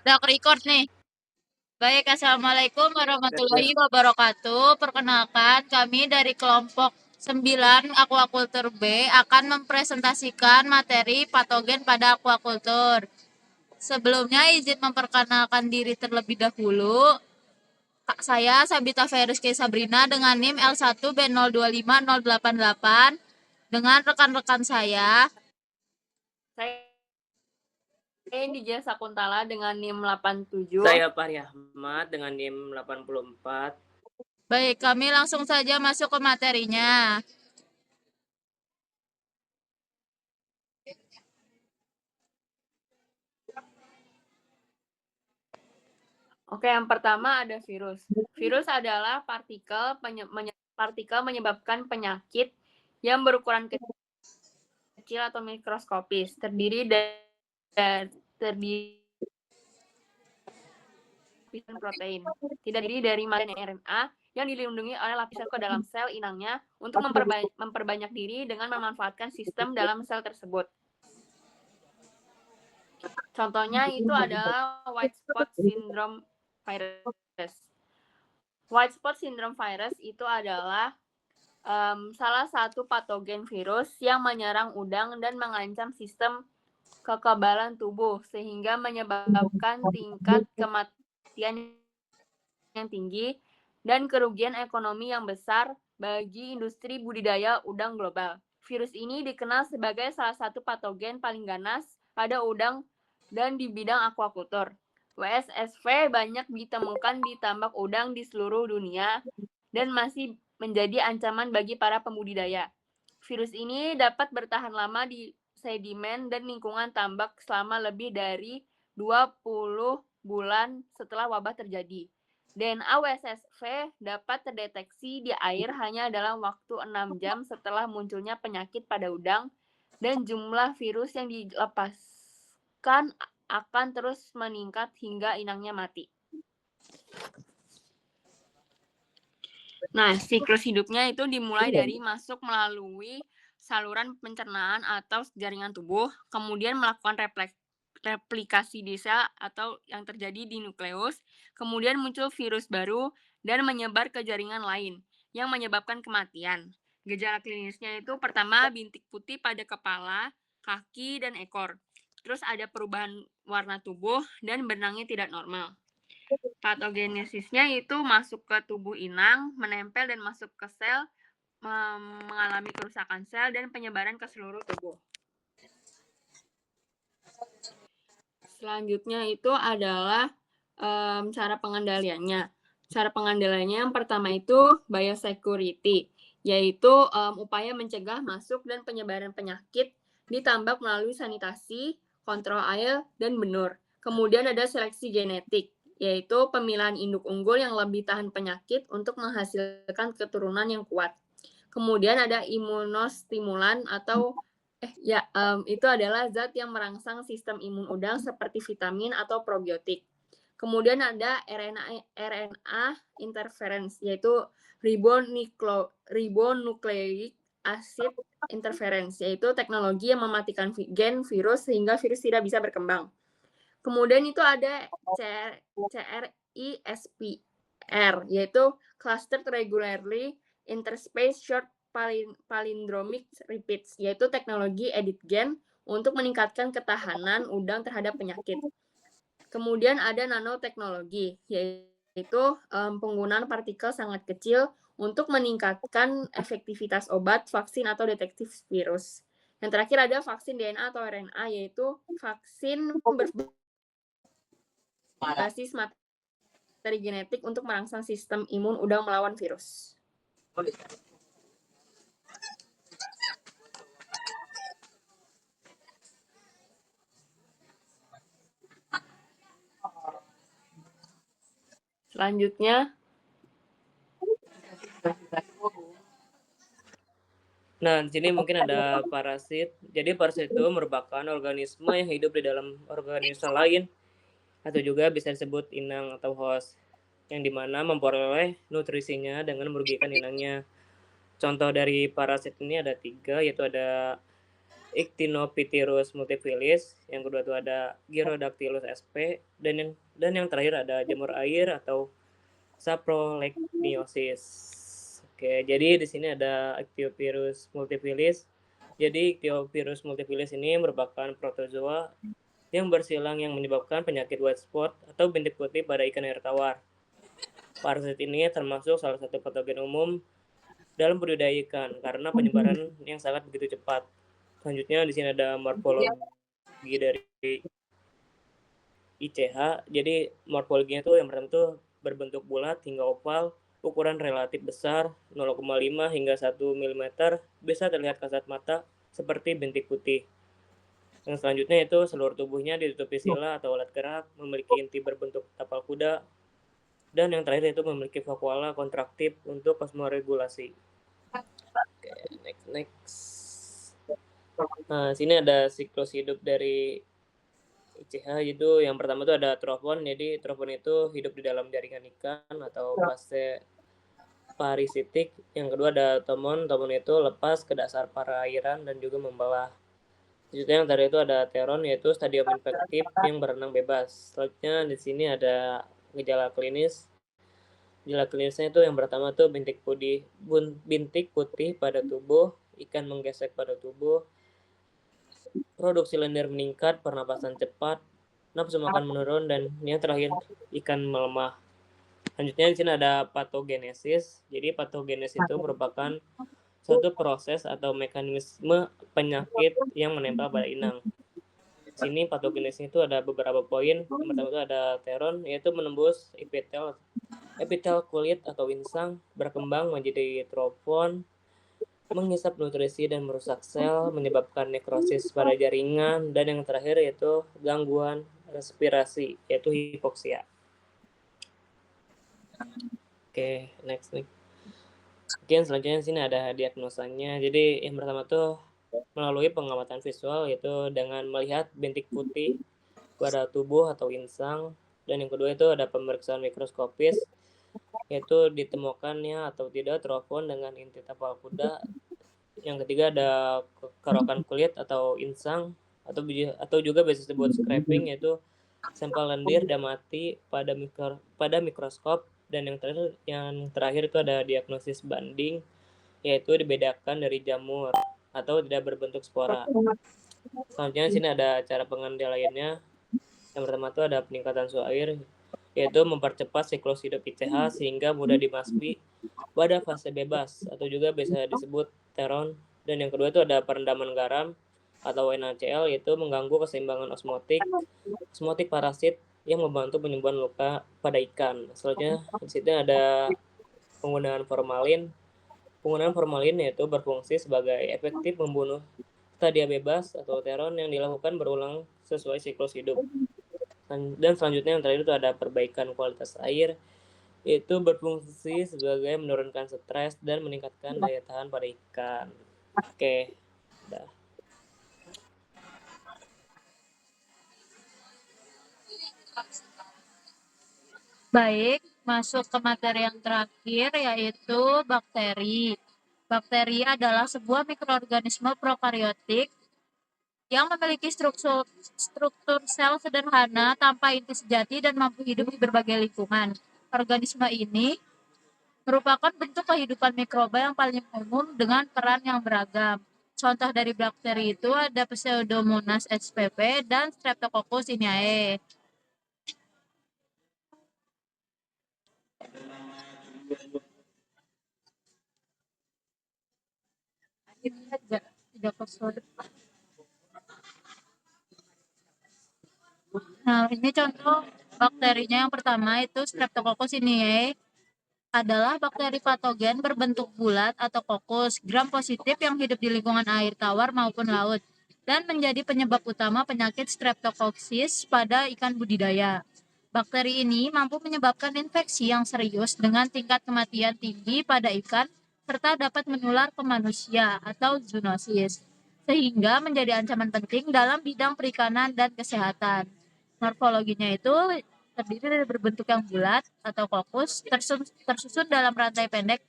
Udah record nih. Baik, Assalamualaikum warahmatullahi wabarakatuh. Perkenalkan, kami dari kelompok 9 Aquaculture B akan mempresentasikan materi patogen pada aquaculture. Sebelumnya izin memperkenalkan diri terlebih dahulu. Saya Sabita Feriski Sabrina dengan NIM L1B025088 dengan rekan-rekan saya. Saya Indija Sakuntala dengan NIM 87. Saya Fahri Ahmad dengan NIM 84. Baik, kami langsung saja masuk ke materinya. Oke, yang pertama ada virus. Virus adalah partikel menyebabkan penyakit yang berukuran kecil atau mikroskopis, terdiri protein, tidak terdiri dari RNA yang dilindungi oleh lapisan ke dalam sel inangnya untuk memperbanyak diri dengan memanfaatkan sistem dalam sel tersebut. Contohnya itu adalah white spot syndrome virus. White spot syndrome virus itu adalah salah satu patogen virus yang menyerang udang dan mengancam sistem kekebalan tubuh sehingga menyebabkan tingkat kematian yang tinggi dan kerugian ekonomi yang besar bagi industri budidaya udang global. Virus ini dikenal sebagai salah satu patogen paling ganas pada udang dan di bidang aquaculture. WSSV banyak ditemukan di tambak udang di seluruh dunia dan masih menjadi ancaman bagi para pembudidaya. Virus ini dapat bertahan lama di sedimen dan lingkungan tambak selama lebih dari 20 bulan setelah wabah terjadi. DNA WSSV dapat terdeteksi di air hanya dalam waktu 6 jam setelah munculnya penyakit pada udang dan jumlah virus yang dilepaskan akan terus meningkat hingga inangnya mati. Nah, siklus hidupnya itu dimulai dari masuk melalui saluran pencernaan atau jaringan tubuh, kemudian melakukan replikasi di sel atau yang terjadi di nukleus, kemudian muncul virus baru dan menyebar ke jaringan lain yang menyebabkan kematian. Gejala klinisnya itu pertama bintik putih pada kepala, kaki, dan ekor. Terus ada perubahan warna tubuh dan benangnya tidak normal. Patogenesisnya itu masuk ke tubuh inang, menempel dan masuk ke sel, mengalami kerusakan sel dan penyebaran ke seluruh tubuh. Selanjutnya itu adalah cara pengendaliannya. Cara pengendaliannya yang pertama itu biosecurity, yaitu upaya mencegah masuk dan penyebaran penyakit di tambak melalui sanitasi, kontrol air, dan benur. Kemudian ada seleksi genetik, yaitu pemilihan induk unggul yang lebih tahan penyakit untuk menghasilkan keturunan yang kuat. Kemudian ada imunostimulan atau itu adalah zat yang merangsang sistem imun udang seperti vitamin atau probiotik. Kemudian ada RNA interference, yaitu ribonucleic acid interference, yaitu teknologi yang mematikan gen virus sehingga virus tidak bisa berkembang. Kemudian itu ada CRISPR, yaitu Clustered Regularly Interspaced Short Palindromic Repeats, yaitu teknologi edit gen untuk meningkatkan ketahanan udang terhadap penyakit. Kemudian ada nanoteknologi, yaitu penggunaan partikel sangat kecil untuk meningkatkan efektivitas obat, vaksin, atau detektif virus. Yang terakhir ada vaksin DNA atau RNA, yaitu vaksin berbasis materi genetik untuk merangsang sistem imun udang melawan virus. Selanjutnya, Nah, di sini mungkin ada parasit. Jadi parasit itu merupakan organisme yang hidup di dalam organisme lain atau juga bisa disebut inang atau host, yang dimana memperoleh nutrisinya dengan merugikan inangnya. Contoh dari parasit ini ada 3, yaitu ada Ictinopithyrus multifilus, yang kedua itu ada Gyrodactylus sp, dan yang terakhir ada jamur air atau Saprolecthniosis. Oke, jadi di sini ada Ichthyophilus multifilus. Jadi Ichthyophilus multifilus ini merupakan protozoa yang bersilang yang menyebabkan penyakit white spot atau bintik putih pada ikan air tawar. Parasit ini termasuk salah satu patogen umum dalam budidaya ikan karena penyebaran yang sangat begitu cepat. Selanjutnya di sini ada morfologi dari ICH. Jadi morfologinya itu yang pertama itu berbentuk bulat hingga oval, ukuran relatif besar 0,5 hingga 1 mm, bisa terlihat kasat mata seperti bintik putih. Yang selanjutnya itu seluruh tubuhnya ditutupi sila atau alat gerak, memiliki inti berbentuk tapal kuda, dan yang terakhir itu memiliki vakuola kontraktif untuk osmoregulasi. Oke, next. Nah, sini ada siklus hidup dari ICH itu. Yang pertama itu ada trofon. Jadi trofon itu hidup di dalam jaringan ikan atau fase parasitik. Yang kedua ada tomon. Tomon itu lepas ke dasar perairan dan juga membelah. Selanjutnya yang tadi itu ada teron, yaitu stadium infektif yang berenang bebas. Selanjutnya di sini ada gejala klinis. Gejala klinisnya itu yang pertama tuh bintik putih pada tubuh, ikan menggesek pada tubuh, produksi lendir meningkat, pernapasan cepat, nafsu makan menurun, dan yang terakhir ikan melemah. Selanjutnya di sini ada patogenesis. Jadi patogenesis itu merupakan suatu proses atau mekanisme penyakit yang menempel pada inang. Di sini patogenesis itu ada beberapa poin. Yang pertama itu ada teron, yaitu menembus epitel kulit atau insang, berkembang menjadi trofon, menghisap nutrisi dan merusak sel, menyebabkan nekrosis pada jaringan, dan yang terakhir yaitu gangguan respirasi, yaitu hipoksia. Oke, next. Mungkin selanjutnya di sini ada diagnosanya. Jadi yang pertama tuh melalui pengamatan visual, yaitu dengan melihat bintik putih pada tubuh atau insang, dan yang kedua itu ada pemeriksaan mikroskopis, yaitu ditemukannya atau tidak trofon dengan inti tapal kuda. Yang ketiga ada kerokan kulit atau insang, atau juga biasa disebut scraping, yaitu sampel lendir dan mati pada mikroskop. Dan yang terakhir itu ada diagnosis banding, yaitu dibedakan dari jamur atau tidak berbentuk spora. Selanjutnya sini ada cara pengendaliannya. Yang pertama itu ada peningkatan suhu air, yaitu mempercepat siklus hidup ICH sehingga mudah dimasuki pada fase bebas atau juga biasa disebut teron. Dan yang kedua itu ada perendaman garam atau NaCl, yaitu mengganggu keseimbangan osmotik parasit yang membantu penyembuhan luka pada ikan. Selanjutnya di situ ada penggunaan formalin. Penggunaan formalin yaitu berfungsi sebagai efektif membunuh stadia bebas atau teron yang dilakukan berulang sesuai siklus hidup. Dan selanjutnya yang terakhir itu ada perbaikan kualitas air, yaitu berfungsi sebagai menurunkan stres dan meningkatkan daya tahan pada ikan. Oke, udah. Baik, masuk ke materi yang terakhir yaitu bakteri. Bakteri adalah sebuah mikroorganisme prokariotik yang memiliki struktur sel sederhana tanpa inti sejati dan mampu hidup di berbagai lingkungan. Organisme ini merupakan bentuk kehidupan mikroba yang paling umum dengan peran yang beragam. Contoh dari bakteri itu ada Pseudomonas spp dan Streptococcus inae. Nah, ini contoh bakterinya. Yang pertama itu Streptococcus inae adalah bakteri patogen berbentuk bulat atau kokus, gram positif yang hidup di lingkungan air tawar maupun laut, dan menjadi penyebab utama penyakit streptokoksis pada ikan budidaya. Bakteri ini mampu menyebabkan infeksi yang serius dengan tingkat kematian tinggi pada ikan, serta dapat menular ke manusia atau zoonosis, sehingga menjadi ancaman penting dalam bidang perikanan dan kesehatan. Morfologinya itu terdiri dari berbentuk yang bulat atau kokus, tersusun dalam rantai pendek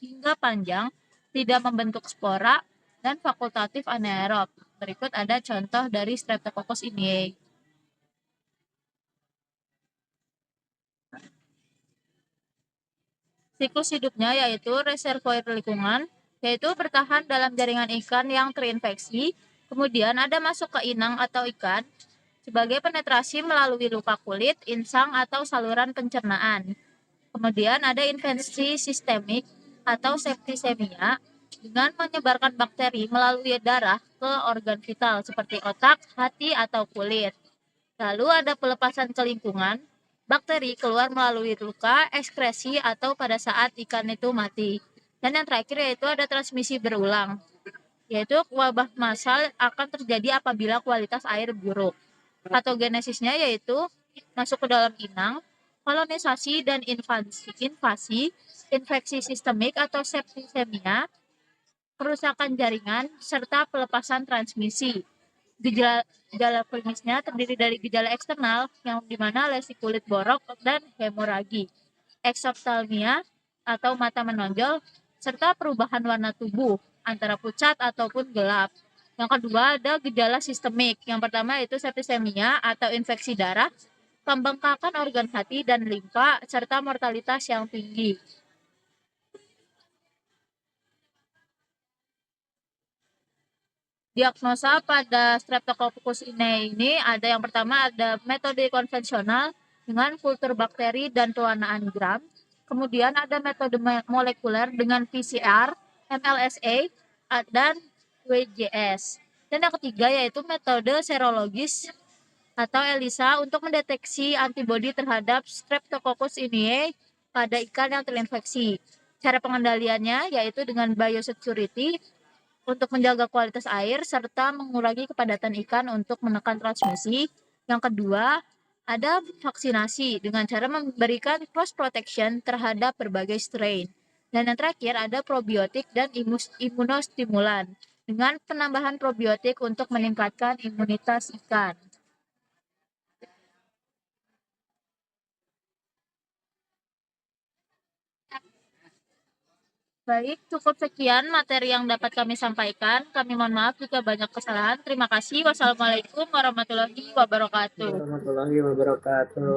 hingga panjang, tidak membentuk spora, dan fakultatif anaerob. Berikut ada contoh dari Streptococcus ini. Siklus hidupnya yaitu reservoir lingkungan, yaitu bertahan dalam jaringan ikan yang terinfeksi, kemudian ada masuk ke inang atau ikan, sebagai penetrasi melalui luka kulit, insang, atau saluran pencernaan. Kemudian ada infeksi sistemik atau septisemia dengan menyebarkan bakteri melalui darah ke organ vital seperti otak, hati, atau kulit. Lalu ada pelepasan ke lingkungan, bakteri keluar melalui luka, ekskresi, atau pada saat ikan itu mati. Dan yang terakhir yaitu ada transmisi berulang, yaitu wabah massal akan terjadi apabila kualitas air buruk. Patogenesisnya yaitu masuk ke dalam inang, kolonisasi dan invasi, infeksi sistemik atau septisemia, kerusakan jaringan, serta pelepasan transmisi. Gejala klinisnya terdiri dari gejala eksternal yang dimana lesi kulit borok dan hemoragi, eksoftalmia atau mata menonjol, serta perubahan warna tubuh antara pucat ataupun gelap. Yang kedua ada gejala sistemik. Yang pertama yaitu septisemia atau infeksi darah, pembengkakan organ hati dan limfa, serta mortalitas yang tinggi. Diagnosa pada Streptococcus ini ada yang pertama ada metode konvensional dengan kultur bakteri dan pewarnaan gram. Kemudian ada metode molekuler dengan PCR, MLSA, dan WGS. Dan yang ketiga yaitu metode serologis atau ELISA untuk mendeteksi antibodi terhadap Streptococcus ini pada ikan yang terinfeksi. Cara pengendaliannya yaitu dengan biosecurity untuk menjaga kualitas air serta mengurangi kepadatan ikan untuk menekan transmisi. Yang kedua, ada vaksinasi dengan cara memberikan cross protection terhadap berbagai strain. Dan yang terakhir ada probiotik dan imunostimulan dengan penambahan probiotik untuk meningkatkan imunitas ikan. Baik, cukup sekian materi yang dapat kami sampaikan. Kami mohon maaf jika banyak kesalahan. Terima kasih. Wassalamualaikum warahmatullahi wabarakatuh. Warahmatullahi wabarakatuh.